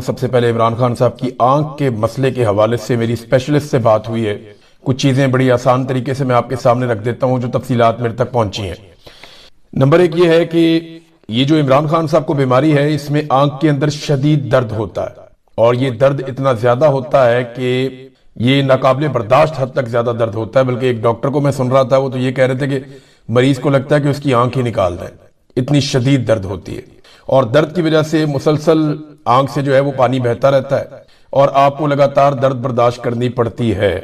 सबसे पहले इमरान खान साहब की आंख के मसले के हवाले से मेरी स्पेशलिस्ट से बात हुई है। कुछ चीज़ें बड़ी आसान तरीके से मैं आपके सामने रख देता हूं जो तफसीलात मेरे तक पहुंची हैं। नंबर एक ये है कि ये जो इमरान खान साहब को बीमारी है, इसमें आंख के अंदर शदीद दर्द होता है और ये दर्द इतना ज्यादा होता है कि ये नाकाबिले बर्दाश्त हद तक ज्यादा दर्द होता है। बल्कि एक डॉक्टर को मैं सुन रहा था, वो तो ये कह रहे थे कि मरीज को लगता है कि उसकी आंख ही निकाल दें, इतनी शदीद दर्द होती है। और दर्द की वजह से मुसलसल आंख से जो है वो पानी बहता रहता है और आपको लगातार दर्द बर्दाश्त करनी पड़ती है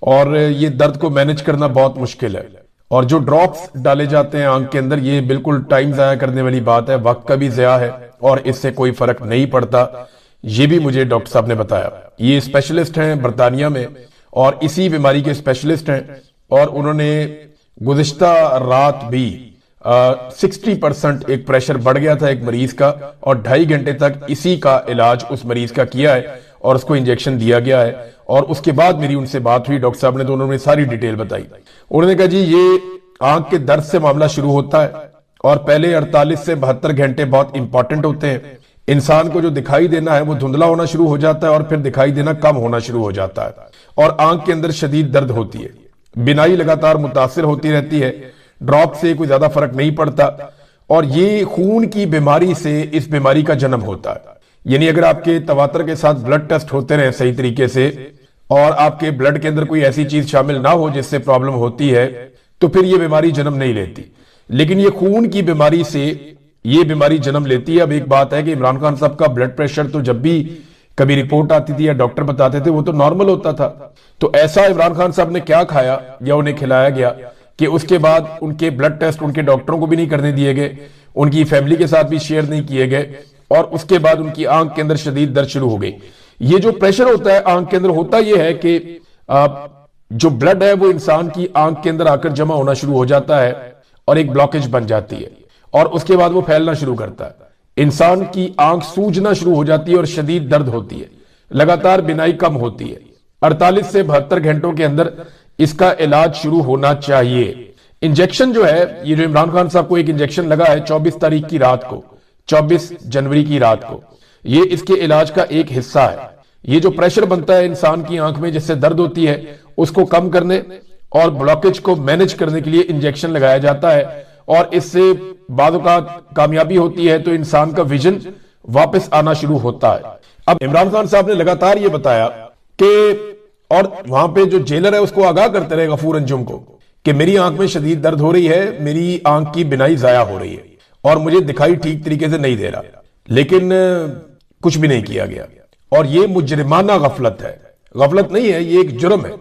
और ये दर्द को मैनेज करना बहुत मुश्किल है। और जो ड्रॉप्स डाले जाते हैं आंख के अंदर, ये बिल्कुल टाइम जाया करने वाली बात है, वक्त का भी ज़या है और इससे कोई फर्क नहीं पड़ता। ये भी मुझे डॉक्टर साहब ने बताया। ये स्पेशलिस्ट हैं बरतानिया में और इसी बीमारी के स्पेशलिस्ट हैं और उन्होंने गुज़िश्ता रात भी 60% एक प्रेशर बढ़ गया था एक मरीज का और 2.5 घंटे तक इसी का इलाज उस मरीज का किया है और उसको इंजेक्शन दिया गया है। और उसके बाद मेरी उनसे बात हुई डॉक्टर साहब ने, तो उन्होंने सारी डिटेल बताई। उन्होंने कहा जी ये आंख के दर्द से मामला शुरू होता है और पहले 48 से 72 घंटे बहुत इंपॉर्टेंट होते हैं। इंसान को जो दिखाई देना है वो धुंधला होना शुरू हो जाता है और फिर दिखाई देना कम होना शुरू हो जाता है और आंख के अंदर शदीद दर्द होती है, बिनाई लगातार मुतासिर होती रहती है, ड्रॉप से कोई ज्यादा फर्क नहीं पड़ता और ये खून की बीमारी से इस बीमारी का जन्म होता है। यानी अगर आपके तवातर के साथ ब्लड टेस्ट होते रहे सही तरीके से और आपके ब्लड के अंदर कोई ऐसी चीज शामिल ना हो जिससे प्रॉब्लम होती है, तो फिर ये बीमारी जन्म नहीं लेती। लेकिन ये खून की बीमारी से ये बीमारी जन्म लेती है। अब एक बात है कि इमरान खान साहब का ब्लड प्रेशर तो जब भी कभी रिपोर्ट आती थी या डॉक्टर बताते थे वो तो नॉर्मल होता था। तो ऐसा इमरान खान साहब ने क्या खाया या उन्हें खिलाया गया कि उसके बाद उनके ब्लड टेस्ट उनके डॉक्टरों को भी नहीं करने दिए गए, उनकी फैमिली के साथ भी शेयर नहीं किए गए और उसके बाद उनकी आंख के अंदर शदीद दर्द शुरू हो गई। ये जो प्रेशर होता है आंख के अंदर, होता यह है कि जो ब्लड है वो इंसान की आंख के अंदर आकर जमा होना शुरू हो जाता है और एक ब्लॉकेज बन जाती है और उसके बाद वो फैलना शुरू करता है। इंसान की आंख सूजना शुरू हो जाती है और शदीद दर्द होती है, लगातार बिनाई कम होती है। 48 से 72 घंटों के अंदर इसका इलाज शुरू होना चाहिए। इंजेक्शन जो है, ये जो इमरान खान साहब को एक इंजेक्शन लगा है 24 तारीख की रात को, 24 जनवरी की रात को, ये इसके इलाज का एक हिस्सा है। ये जो प्रेशर बनता है इंसान की आंख में जिससे दर्द होती है, उसको कम करने और ब्लॉकेज को मैनेज करने के लिए इंजेक्शन लगाया जाता है और इससे बाद कामयाबी होती है तो इंसान का विजन वापस आना शुरू होता है। अब इमरान खान साहब ने लगातार ये बताया कि, और वहां पे जो जेलर है उसको आगाह करते रहे गफूर अंजुम को, कि मेरी आंख में शदीद दर्द हो रही है, मेरी आंख की बिनाई जाया हो रही है और मुझे दिखाई ठीक तरीके से नहीं दे रहा, लेकिन कुछ भी नहीं किया गया। और ये मुजरिमाना गफलत है, गफलत नहीं है, ये एक जुर्म है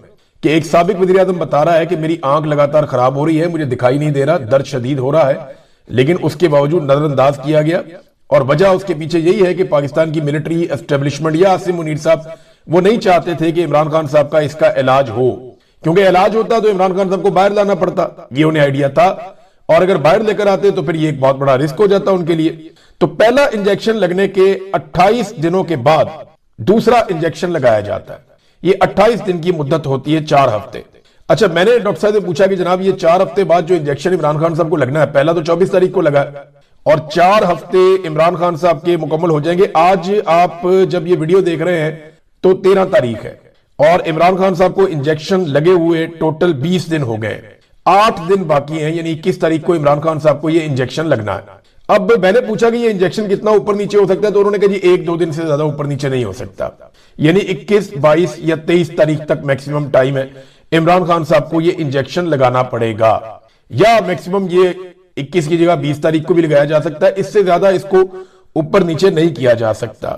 कि एक साबिक वज़ीर आज़म बता रहा है कि मेरी आंख लगातार खराब हो रही है, मुझे दिखाई नहीं दे रहा, दर्द शदीद हो रहा है, लेकिन उसके बावजूद नजरअंदाज किया गया। और वजह उसके पीछे यही है कि पाकिस्तान की मिलिट्री एस्टेब्लिशमेंट या आसिम मुनीर साहब वो नहीं चाहते थे कि इमरान खान साहब का इसका इलाज हो, क्योंकि इलाज होता तो इमरान खान साहब को बाहर लाना पड़ता, ये उन्हें आइडिया था। और अगर बाहर लेकर आते तो फिर ये एक बहुत बड़ा रिस्क हो जाता उनके लिए। तो पहला इंजेक्शन लगने के 28 दिनों के बाद दूसरा इंजेक्शन लगाया जाता है। ये 28 दिन की मुद्दत होती है, 4 हफ्ते। अच्छा, मैंने डॉक्टर साहब से पूछा कि जनाब ये 4 हफ्ते बाद जो इंजेक्शन इमरान खान साहब को लगना है, पहला तो 24 तारीख को लगा और 4 हफ्ते इमरान खान साहब के मुकम्मल हो जाएंगे। आज आप जब ये वीडियो देख रहे हैं तो 13 तारीख है और इमरान खान साहब को इंजेक्शन लगे हुए टोटल 20 दिन हो गए, 8 दिन बाकी हैं, यानी 21 तारीख को इमरान खान साहब को ये इंजेक्शन लगना है। अब मैंने पूछा कि ये इंजेक्शन कितना ऊपर नीचे हो सकता है, तो उन्होंने कहा जी 1-2 दिन से ज्यादा ऊपर नीचे नहीं हो सकता, यानी 21, 22 या 23 तारीख तक मैक्सिमम टाइम है। इमरान खान साहब को ये इंजेक्शन लगाना पड़ेगा या मैक्सिमम ये 21 की जगह 20 तारीख को भी लगाया जा सकता है, इससे ज्यादा इसको ऊपर नीचे नहीं किया जा सकता।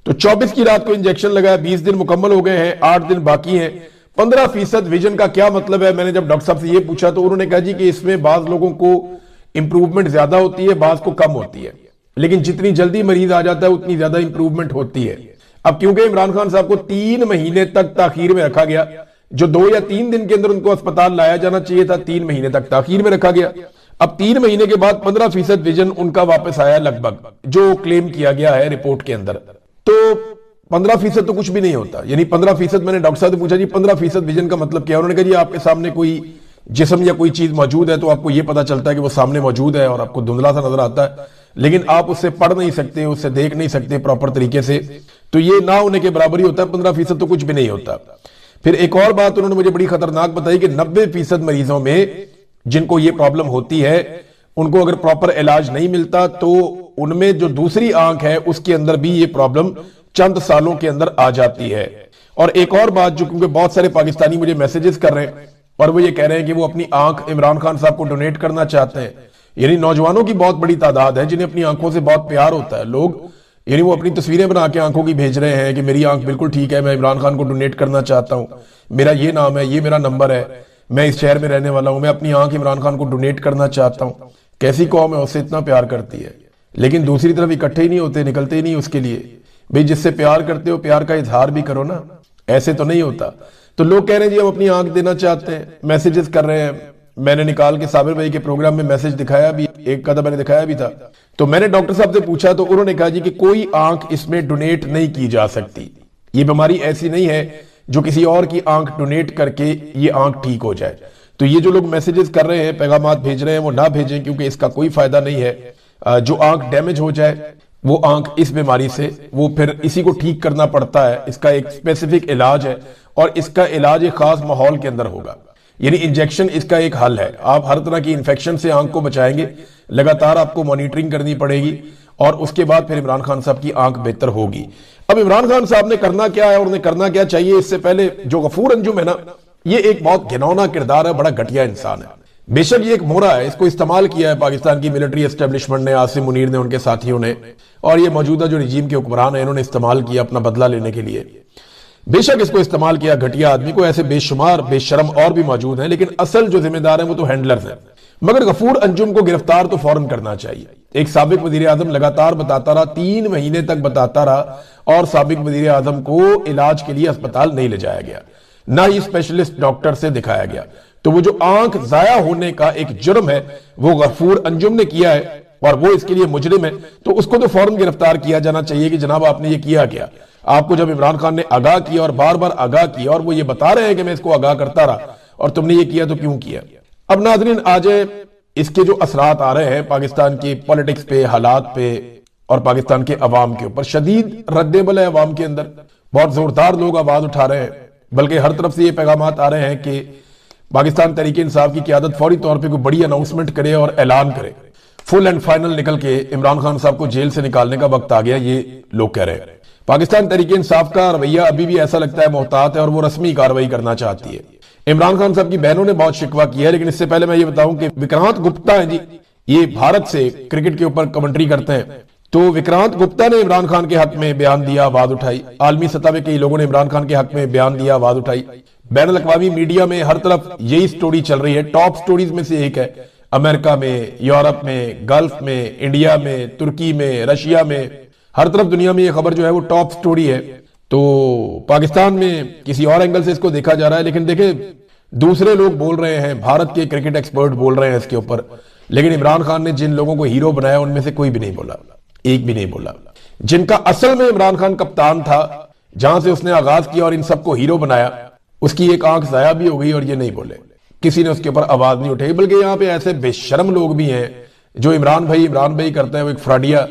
तो 24 की रात को इंजेक्शन लगाया, 20 दिन मुकम्मल हो गए हैं, 8 दिन बाकी हैं। 15% विजन का क्या मतलब है, मैंने जब डॉक्टर साहब से ये पूछा तो उन्होंने कहा जी कि इसमें बाज लोगों को इंप्रूवमेंट ज्यादा होती है, बाज को कम होती है, लेकिन जितनी जल्दी मरीज आ जाता है उतनी ज्यादा इंप्रूवमेंट होती है। अब क्योंकि इमरान खान साहब को 3 महीने तक ताखीर में रखा गया, जो 2 या 3 दिन के अंदर उनको अस्पताल लाया जाना चाहिए था, 3 महीने तक ताखीर में रखा गया। अब 3 महीने के बाद 15% विजन उनका वापस आया लगभग, जो क्लेम किया गया है रिपोर्ट के अंदर। तो 15% तो कुछ भी नहीं होता, यानी 15%। मैंने डॉक्टर साहब से पूछा जी 15% विजन का मतलब क्या है, उन्होंने कहा जी आपके सामने कोई जिस्म या कोई चीज मौजूद है तो आपको यह पता चलता है कि वो सामने मौजूद है और आपको धुंधला सा नजर आता है, लेकिन आप उससे पढ़ नहीं सकते, उससे देख नहीं सकते प्रॉपर तरीके से, तो ये ना होने के बराबर ही होता है। 15% तो कुछ भी नहीं होता। फिर एक और बात उन्होंने मुझे बड़ी खतरनाक बताई कि 90% मरीजों में जिनको ये प्रॉब्लम होती है उनको अगर प्रॉपर इलाज नहीं मिलता तो उनमें जो दूसरी आंख है उसके अंदर भी ये प्रॉब्लम चंद सालों के अंदर आ जाती है। और एक और बात जो, क्योंकि बहुत सारे पाकिस्तानी मुझे मैसेजेस कर रहे हैं और वो ये कह रहे हैं कि वो अपनी आंख इमरान खान साहब को डोनेट करना चाहते हैं, यानी नौजवानों की बहुत बड़ी तादाद है जिन्हें अपनी आंखों से बहुत प्यार होता है। लोग यानी वो अपनी तस्वीरें बना के आंखों की भेज रहे हैं कि मेरी आंख बिल्कुल ठीक है, मैं इमरान खान को डोनेट करना चाहता हूं, मेरा ये नाम है, ये मेरा नंबर है, मैं इस शहर में रहने वाला हूं, मैं अपनी आंख इमरान खान को डोनेट करना चाहता हूं। कैसी कौम है उससे इतना प्यार करती है, लेकिन दूसरी तरफ इकट्ठे ही नहीं होते, निकलते ही नहीं उसके लिए। भाई जिससे प्यार करते हो प्यार का इजहार भी करो ना, ऐसे तो नहीं होता। तो लोग कह रहे हैं जी हम अपनी आंख देना चाहते हैं, मैसेजेस कर रहे हैं। मैंने निकाल के साबिर भाई के प्रोग्राम में मैसेज दिखाया भी, एक कदम मैंने दिखाया भी था। तो मैंने डॉक्टर साहब से पूछा तो उन्होंने कहा जी कि कोई आंख इसमें डोनेट नहीं की जा सकती, ये बीमारी ऐसी नहीं है जो किसी और की आंख डोनेट करके ये आंख ठीक हो जाए। तो ये जो लोग मैसेजेस कर रहे हैं, पैगामात भेज रहे हैं, वो ना भेजें, क्योंकि इसका कोई फायदा नहीं है। जो आंख डैमेज हो जाए वो आंख इस बीमारी से वो फिर इसी को ठीक करना पड़ता है, इसका एक स्पेसिफिक इलाज है और इसका इलाज एक खास माहौल के अंदर होगा, यानी इंजेक्शन इसका एक हल है। आप हर तरह की इंफेक्शन से आंख को बचाएंगे, लगातार आपको मॉनिटरिंग करनी पड़ेगी और उसके बाद फिर इमरान खान साहब की आंख बेहतर होगी। अब इमरान खान साहब ने करना क्या है और उन्हें करना क्या चाहिए, इससे पहले जो गफूर अंजुम है ना, ये एक बहुत घिनौना किरदार है, बड़ा घटिया इंसान है। बेशक ये एक मोहरा है, इसको इस्तेमाल किया है पाकिस्तान की मिलिट्री एस्टेब्लिशमेंट ने, आसिम मुनीर ने, उनके साथियों ने, और ये मौजूदा जो रिजीम के हुक्मरान है इन्होंने इस्तेमाल किया अपना बदला लेने के लिए। बेशक इसको इस्तेमाल किया घटिया आदमी को, ऐसे बेशुमार बेशरम और भी मौजूद हैं, लेकिन असल जो जिम्मेदार है वो तो हैंडलर्स हैं। मगर गफूर अंजुम को गिरफ्तार तो फौरन करना चाहिए। एक साबिक वजीर आजम लगातार बताता रहा, 3 महीने तक बताता रहा, और साबिक वजीर आजम को इलाज के लिए अस्पताल नहीं ले जाया गया, ना ही स्पेशलिस्ट डॉक्टर से दिखाया गया। तो वो जो आंख जाया होने का एक जुर्म है वो गफूर अंजुम ने किया है और वो इसके लिए मुजरिम है, तो उसको तो फौरन गिरफ्तार किया जाना चाहिए कि जनाब आपने ये किया क्या। आपको जब इमरान खान ने आगाह किया और बार बार आगाह किया और वो ये बता रहे हैं कि मैं इसको आगाह करता रहा और तुमने ये किया, तो क्यों किया। अब नाज़रीन आज इसके जो असरात आ रहे हैं पाकिस्तान की पॉलिटिक्स पे, हालात पे और पाकिस्तान के अवाम के ऊपर, शदीद रद्देबल है अवाम के अंदर, बहुत जोरदार लोग आवाज उठा रहे हैं, बल्कि हर तरफ से ये पैगामात आ रहे हैं कि पाकिस्तान तहरीक इंसाफ की क़यादत फौरी तौर पे कोई बड़ी अनाउंसमेंट करे और ऐलान करे, फुल एंड फाइनल निकल के इमरान खान साहब को जेल से निकालने का वक्त आ गया, ये लोग कह रहे हैं। पाकिस्तान तहरीक इंसाफ का रवैया अभी भी ऐसा लगता है मोहतात है और वो रस्मी कार्रवाई करना चाहती है। इमरान खान साहब की बहनों ने बहुत शिकवा किया है, लेकिन इससे पहले मैं ये बताऊं कि विक्रांत गुप्ता है जी, ये भारत से क्रिकेट के ऊपर कमेंट्री करते हैं। तो विक्रांत गुप्ता ने इमरान खान के हक में बयान दिया, आवाज उठाई। आलमी सतह पे कई लोगों ने इमरान खान के हक में बयान दिया, आवाज उठाई। बैनुल अक़वामी मीडिया में हर तरफ यही स्टोरी चल रही है, टॉप स्टोरीज में से एक है। अमेरिका में, यूरोप में, गल्फ में, इंडिया में, तुर्की में, रशिया में, हर तरफ दुनिया में ये खबर जो है वो टॉप स्टोरी है। तो पाकिस्तान में किसी और एंगल से इसको देखा जा रहा है, लेकिन देखे दूसरे लोग बोल रहे हैं, भारत के क्रिकेट एक्सपर्ट बोल रहे हैं इसके ऊपर, लेकिन इमरान खान ने जिन लोगों को हीरो बनाया उनमें से कोई भी नहीं बोला, एक भी नहीं बोला। जिनका असल में इमरान खान कप्तान था, जहां से उसने आगाज किया और इन सबको हीरो बनाया, उसकी एक आंख जाया भी हो गई और ये नहीं बोले, किसी ने उसके ऊपर आवाज नहीं उठाई। बल्कि यहाँ पे ऐसे बेशरम लोग भी हैं जो इमरान भाई करते हैं। वो एक फ्राडिया,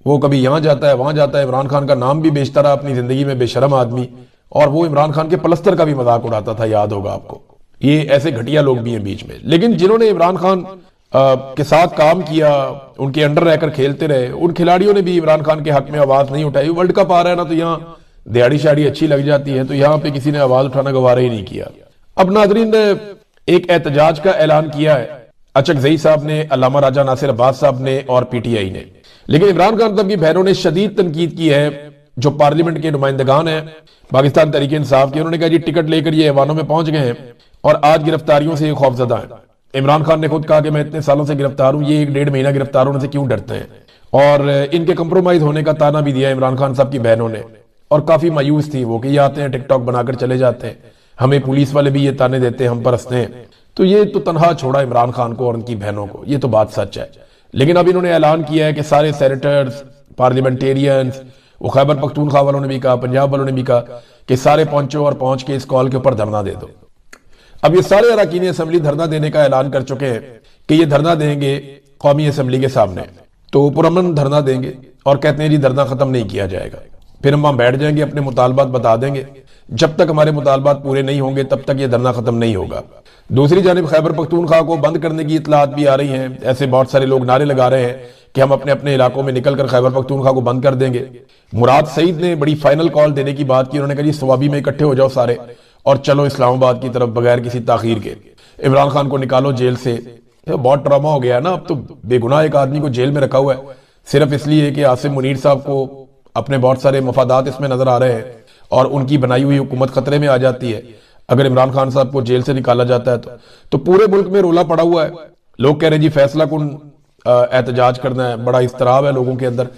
वो कभी यहां जाता है वहां जाता है, इमरान खान का नाम भी बेचता रहा अपनी जिंदगी में, बेशरम आदमी, और वो इमरान खान के पलस्तर का भी मजाक उड़ाता था, याद होगा आपको। ये ऐसे घटिया लोग भी हैं बीच में, लेकिन जिन्होंने इमरान खान के साथ काम किया, उनके अंडर रहकर खेलते रहे, उन खिलाड़ियों ने भी इमरान खान के हक में आवाज नहीं उठाई। वर्ल्ड कप आ रहा है ना, तो यहाँ दिहाड़ी शाड़ी अच्छी लग जाती है, तो यहाँ पे किसी ने आवाज उठाना गवारा ही नहीं किया। अब नाजरीन ने एक एहतजाज का ऐलान किया है, अचकजई साहब ने, अल्लामा राजा नासिर अब्बास साहब ने और पीटीआई ने, लेकिन इमरान खान साहब की बहनों ने शदीद तनकीद की है। जो पार्लियामेंट के नुमाइंदगान हैं पाकिस्तान तहरीक इंसाफ के, उन्होंने कहा जी टिकट लेकर ये ऐवानों में पहुंच गए हैं और आज गिरफ्तारियों से ये खौफजदा है। इमरान खान ने खुद कहा कि मैं इतने सालों से गिरफ्तार हूं, ये 1-1.5 महीना गिरफ्तार होने से क्यों डरते हैं, और इनके कंप्रोमाइज होने का ताना भी दिया इमरान खान साहब की बहनों ने। और काफी मायूस थी वो कि ये आते हैं टिकटॉक बनाकर चले जाते हैं, हमें पुलिस वाले भी ये ताने देते हैं, हम पर हंसते हैं। तो ये तो तनहा छोड़ा इमरान खान को और उनकी बहनों को, ये तो बात सच है। लेकिन अब इन्होंने ऐलान किया है कि सारे सेनेटर्स, पार्लियामेंटेरियंस, वो खैबर पख्तूनख्वा वालों ने भी कहा, पंजाब वालों ने भी कहा कि सारे पहुंचो और पहुंच के इस कॉल के ऊपर धरना दे दो। अब ये सारे अरकान असेंबली धरना देने का ऐलान कर चुके हैं कि ये धरना देंगे कौमी असेंबली के सामने। तो पुरअमन धरना देंगे और कहते हैं जी धरना खत्म नहीं किया जाएगा। फिर हम वहां बैठ जाएंगे, अपने मुतालबात बता देंगे। जब तक हमारे मुतालबात पूरे नहीं होंगे तब तक ये धरना खत्म नहीं होगा। दूसरी जानिब खैबर पख्तूनख्वा को बंद करने की इतलात भी आ रही हैं। ऐसे बहुत सारे लोग नारे लगा रहे हैं कि हम अपने अपने इलाकों में निकलकर खैबर पख्तूनख्वा को बंद कर देंगे। मुराद सईद ने बड़ी फाइनल कॉल देने की बात की। उन्होंने कहा जी सवाबी में इकट्ठे हो जाओ सारे और चलो इस्लामाबाद की तरफ बगैर किसी ताखीर के। इमरान खान को निकालो जेल से। बहुत ड्रामा हो गया है ना, अब तो बेगुनाह एक आदमी को जेल में रखा हुआ है सिर्फ इसलिए कि आसिम मुनीर साहब को अपने बहुत सारे मफादात इसमें नजर आ रहे हैं और उनकी बनाई हुई हुकूमत खतरे में आ जाती है। अगर इमरान खान साहब को जेल से निकाला जाता है तो पूरे मुल्क में रोला पड़ा हुआ है। लोग कह रहे हैं जी फैसला कुन एहतजाज करना है, बड़ा इस्तराब है लोगों के अंदर।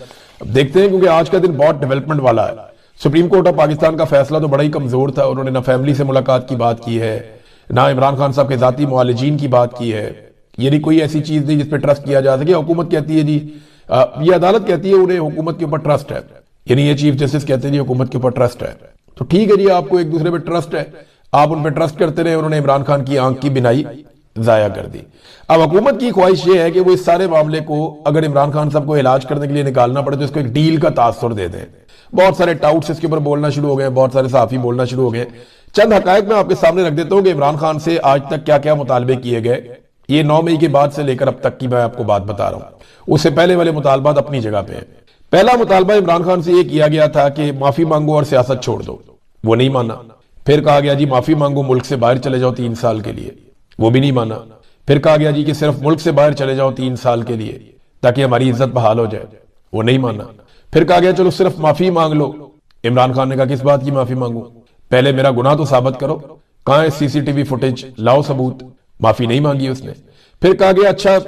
अब देखते हैं क्योंकि आज का दिन बहुत डेवलपमेंट वाला है। सुप्रीम कोर्ट ऑफ पाकिस्तान का फैसला तो बड़ा ही कमजोर था। उन्होंने ना फैमिली से मुलाकात की बात की है, ना इमरान खान साहब के जाती मुआलिजीन की बात की है। ये नहीं कोई ऐसी चीज नहीं जिसपे ट्रस्ट किया जा सके। हुकूमत कहती है जी ये अदालत कहती है उन्हें हुकूमत के ऊपर ट्रस्ट है, यानी ये चीफ जस्टिस कहते हैं जी हुकूमत के ऊपर ट्रस्ट है। तो ठीक है जी, आपको एक दूसरे पे ट्रस्ट है, आप उन पे ट्रस्ट करते रहे। उन्होंने इमरान खान की आंख की बिनाई जाया कर दी। अब हुकूमत की ख्वाहिश ये है कि वो इस सारे मामले को अगर इमरान खान साहब को इलाज करने के लिए निकालना पड़े तो इसको एक डील का तासुर दे दें। बहुत सारे टाउट्स इसके ऊपर बोलना शुरू हो गए, बहुत सारे सहाफी बोलना शुरू हो गए। चंद हकायक मैं आपके सामने रख देता हूं कि इमरान खान से आज तक क्या क्या मुतालबे किए गए। ये 9 मई के बाद से लेकर अब तक की मैं आपको बात बता रहा हूं। उससे पहले वाले मुतालबात अपनी जगह पे हैं। पहला मुतालबा इमरान खान से यह किया गया था कि माफी मांगो और सियासत छोड़ दो, वो नहीं माना। फिर कहा गया जी माफी मांगो, मुल्क से बाहर चले जाओ 3 साल के लिए, वो भी नहीं माना। फिर कहा गया जी कि सिर्फ मुल्क से बाहर चले जाओ 3 साल के लिए ताकि हमारी इज्जत बहाल हो जाए, वो नहीं माना। फिर कहा गया चलो सिर्फ माफी मांग लो। इमरान खान ने कहा किस बात की माफी मांगू, पहले मेरा गुनाह तो साबित करो, कहां है सीसीटीवी फुटेज, लाओ सबूत। माफी नहीं मांगी उसने। फिर कहा गया अच्छा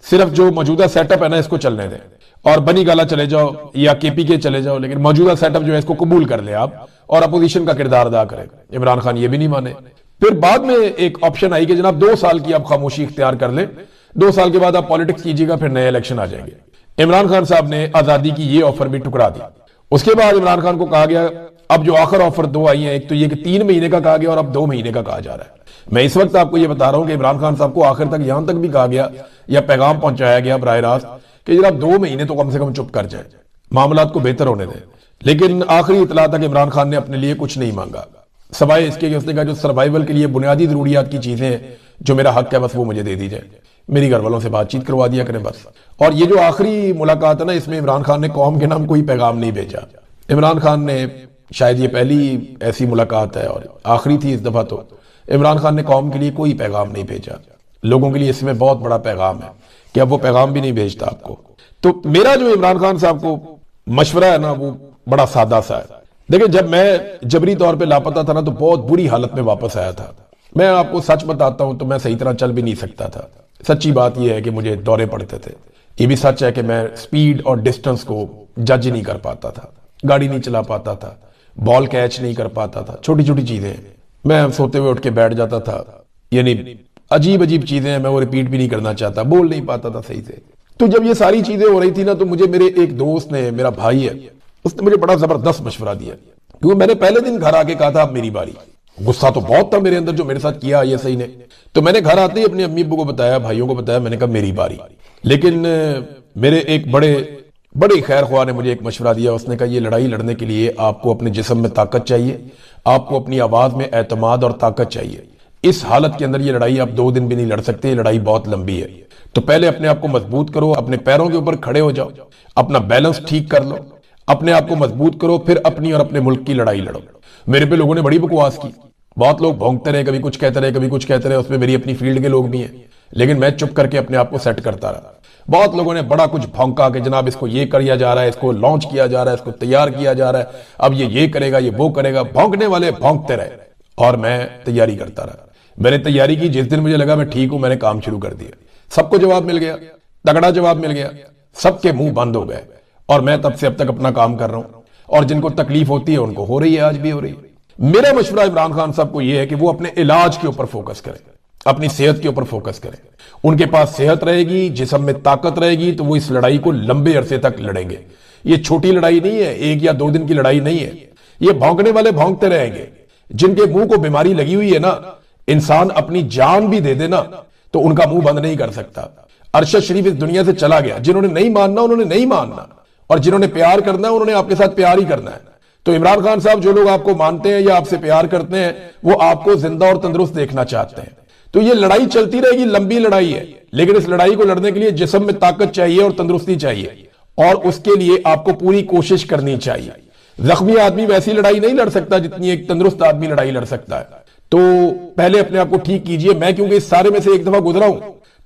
सिर्फ जो मौजूदा सेटअप है ना इसको चलने दें और बनी गाला चले जाओ या केपी के चले जाओ, लेकिन मौजूदा सेटअप जो है इसको कबूल कर ले आप और अपोजिशन का किरदार अदा करें। इमरान खान ये भी नहीं माने। फिर बाद में एक ऑप्शन आई कि जनाब 2 साल की आप खामोशी इख्तियार कर लें, 2 साल के बाद आप पॉलिटिक्स कीजिएगा, फिर नए इलेक्शन आ जाएंगे। इमरान खान साहब ने आजादी की ये ऑफर भी ठुकरा दी। उसके बाद इमरान खान को कहा गया अब जो आखिर ऑफर 2 आई है, एक तो ये कि 3 महीने का कहा गया और अब 2 महीने का कहा जा रहा है। मैं इस वक्त आपको ये बता रहा हूं कि इमरान खान साहब को आखिर तक यहां तक भी कहा गया या पैगाम पहुंचाया गया बराह रास्त कि जनाब 2 महीने तो कम से कम चुप कर जाए, मामलात को बेहतर होने दें। लेकिन आखिरी इतला तक इमरान खान ने अपने लिए कुछ नहीं मांगा सवाए इसके कि उसने कहा जो सर्वाइवल के लिए बुनियादी जरूरियात की चीजें हैं जो मेरा हक है बस वो मुझे दे दी जाए, मेरी घर वालों से बातचीत करवा दिया करें बस। और ये जो आखिरी मुलाकात है ना, इसमें इमरान खान ने कौम के नाम कोई पैगाम नहीं भेजा। इमरान खान ने शायद ये पहली ऐसी मुलाकात है और आखिरी थी इस दफा, तो इमरान खान ने कौम के लिए कोई पैगाम नहीं भेजा। लोगों के लिए इसमें बहुत बड़ा पैगाम है कि अब वो पैगाम भी नहीं भेजता आपको। तो मेरा जो इमरान खान साहब को मशवरा है ना वो बड़ा सादा सा है। देखिए जब मैं जबरी तौर पे लापता था ना तो बहुत बुरी हालत में वापस आया था। मैं आपको सच बताता हूं तो मैं सही तरह चल भी नहीं सकता था। सच्ची बात यह है कि मुझे दौरे पड़ते थे। ये भी सच है कि मैं स्पीड और डिस्टेंस को जज नहीं कर पाता था, गाड़ी नहीं चला पाता था, बॉल कैच नहीं कर पाता था, छोटी छोटी चीजें। मैं सोते हुए उठ के बैठ जाता था, यानी अजीब अजीब चीजें हैं, मैं वो रिपीट भी नहीं करना चाहता, बोल नहीं पाता था सही से। तो जब ये सारी चीजें हो रही थी ना तो मुझे मेरे एक दोस्त ने, मेरा भाई है, उसने मुझे बड़ा जबरदस्त मशवरा दिया। क्योंकि मैंने पहले दिन घर आके कहा था अब मेरी बारी। गुस्सा तो बहुत था मेरे अंदर, जो मेरे साथ किया ये सही ने। तो मैंने घर आते ही अपनी अम्मी अब्बू को बताया, भाइयों को बताया, मैंने कहा मेरी बारी। लेकिन मेरे एक बड़े खैर ख्वाह ने मुझे एक मशवरा दिया। उसने कहा ये लड़ाई लड़ने के लिए आपको अपने जिस्म में ताकत चाहिए, आपको अपनी आवाज में एतमाद और ताकत चाहिए। इस हालत के अंदर ये लड़ाई आप 2 दिन भी नहीं लड़ सकते, ये लड़ाई बहुत लंबी है। तो पहले अपने आप को मजबूत करो, अपने पैरों के ऊपर खड़े हो जाओ, अपना बैलेंस ठीक कर लो, अपने आप को मजबूत करो, फिर अपनी और अपने मुल्क की लड़ाई लड़ो। मेरे पे लोगों ने बड़ी बकवास की, बहुत लोग भौंकते रहे, कभी कुछ कहते रहे, कभी कुछ कहते रहे। उसमें मेरी अपनी फील्ड के लोग भी हैं, लेकिन मैं चुप करके अपने आप को सेट करता रहा। बहुत लोगों ने बड़ा कुछ भौंका कि जनाब इसको ये किया जा रहा है, इसको लॉन्च किया जा रहा है, इसको तैयार किया जा रहा है, अब ये करेगा, ये वो करेगा। भौंकने वाले भौंकते रहे और मैं तैयारी करता रहा। मैंने तैयारी की, जिस दिन मुझे लगा मैं ठीक हूं मैंने काम शुरू कर दिया। सबको जवाब मिल गया, तगड़ा जवाब मिल गया, सबके मुंह बंद हो गए और मैं तब से अब तक अपना काम कर रहा हूं। और जिनको तकलीफ होती है उनको हो रही है, आज भी हो रही है। मेरा मशवरा इमरान खान साहब को यह है कि वो अपने इलाज के ऊपर फोकस करें, अपनी सेहत के ऊपर फोकस करें। उनके पास सेहत रहेगी, जिस्म में ताकत रहेगी तो वो इस लड़ाई को लंबे अरसे तक लड़ेंगे। ये छोटी लड़ाई नहीं है, 1 या 2 दिन की लड़ाई नहीं है। ये भौंकने वाले भौंकते रहेंगे, जिनके मुंह को बीमारी लगी हुई है ना, इंसान अपनी जान भी दे देना तो उनका मुंह बंद नहीं कर सकता। अरशद शरीफ इस दुनिया से चला गया, जिन्होंने नहीं मानना उन्होंने नहीं मानना, और जिन्होंने प्यार करना है उन्होंने आपके साथ प्यार ही करना है। तो इमरान खान साहब, जो लोग आपको मानते हैं या आपसे प्यार करते हैं, वो आपको जिंदा और तंदुरुस्त देखना चाहते हैं। तो ये लड़ाई चलती रहेगी, लंबी लड़ाई है, लेकिन इस लड़ाई को लड़ने के लिए जिस्म में ताकत चाहिए और तंदुरुस्ती चाहिए, और उसके लिए आपको पूरी कोशिश करनी चाहिए। जख्मी आदमी वैसी लड़ाई नहीं लड़ सकता जितनी एक तंदुरुस्त आदमी लड़ाई लड़ सकता है। तो पहले अपने आप को ठीक कीजिए। मैं क्योंकि इस सारे में से एक दफा गुजरा हूं,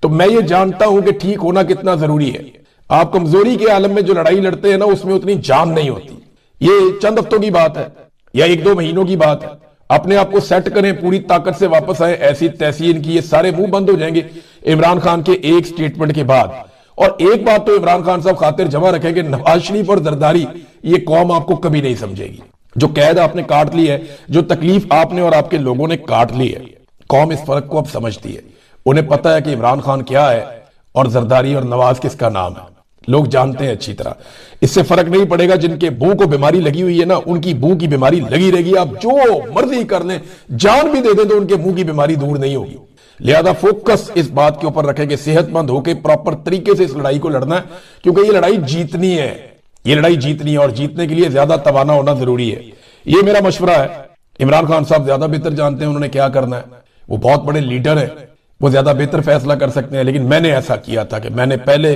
तो मैं ये जानता हूं कि ठीक होना कितना जरूरी है। आप कमजोरी के आलम में जो लड़ाई लड़ते हैं ना, उसमें उतनी जान नहीं होती। ये चंद हफ्तों की बात है या 1-2 महीनों की बात है। अपने आप को सेट करें, पूरी ताकत से वापस आए। ऐसी तैसी इनकी ये सारे मुंह बंद हो जाएंगे इमरान खान के एक स्टेटमेंट के बाद। और एक बात तो इमरान खान साहब खातिर जमा रखें कि नवाज शरीफ और जरदारी, ये कौम आपको कभी नहीं समझेगी। जो कैद आपने काट ली है, जो तकलीफ आपने और आपके लोगों ने काट ली है, कौम इस फर्क को अब समझती है। उन्हें पता है कि इमरान खान क्या है और जरदारी और नवाज किसका नाम है। लोग जानते हैं अच्छी तरह। इससे फर्क नहीं पड़ेगा। जिनके मुंह को बीमारी लगी हुई है ना, उनकी मुंह की बीमारी लगी रहेगी। आप जो मर्जी कर लें, जान भी दे दें, तो उनके मुंह की बीमारी दूर नहीं होगी। लिहाजा फोकस इस बात के ऊपर रखें कि सेहतमंद होकर प्रॉपर तरीके से इस लड़ाई को लड़ना है, क्योंकि ये लड़ाई जीतनी है। ये लड़ाई जीतनी है और जीतने के लिए ज्यादा तवाना होना जरूरी है। ये मेरा मशवरा है। इमरान खान साहब ज्यादा बेहतर जानते हैं उन्होंने क्या करना है। वो बहुत बड़े लीडर है, वो ज्यादा बेहतर फैसला कर सकते हैं। लेकिन मैंने ऐसा किया था कि मैंने पहले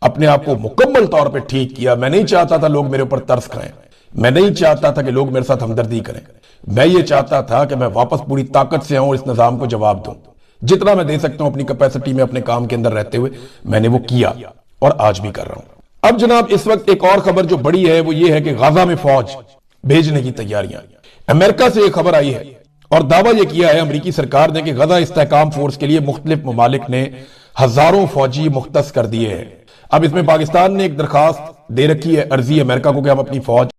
अपने आप को मुकम्मल तौर पे ठीक किया। मैं नहीं चाहता था लोग मेरे ऊपर तरस खाएं, मैं नहीं चाहता था कि लोग मेरे साथ हमदर्दी करें। मैं ये चाहता था कि मैं वापस पूरी ताकत से आऊं और इस निजाम को जवाब दूं। जितना मैं दे सकता हूं अपनी कैपेसिटी में, अपने काम के अंदर रहते हुए, मैंने वो किया और आज भी कर रहा हूं। अब जनाब, इस वक्त एक और खबर जो बड़ी है वो ये है कि गाजा में फौज भेजने की तैयारियां। अमेरिका से एक खबर आई है और दावा यह किया है अमेरिकी सरकार ने कि गजा इस्तेहकाम फोर्स के लिए मुख्तलिफ ममालिक ने हजारों फौजी मुख्तस कर दिए हैं। अब इसमें पाकिस्तान ने एक दरखास्त दे रखी है, अर्जी अमेरिका को, कि हम अपनी फौज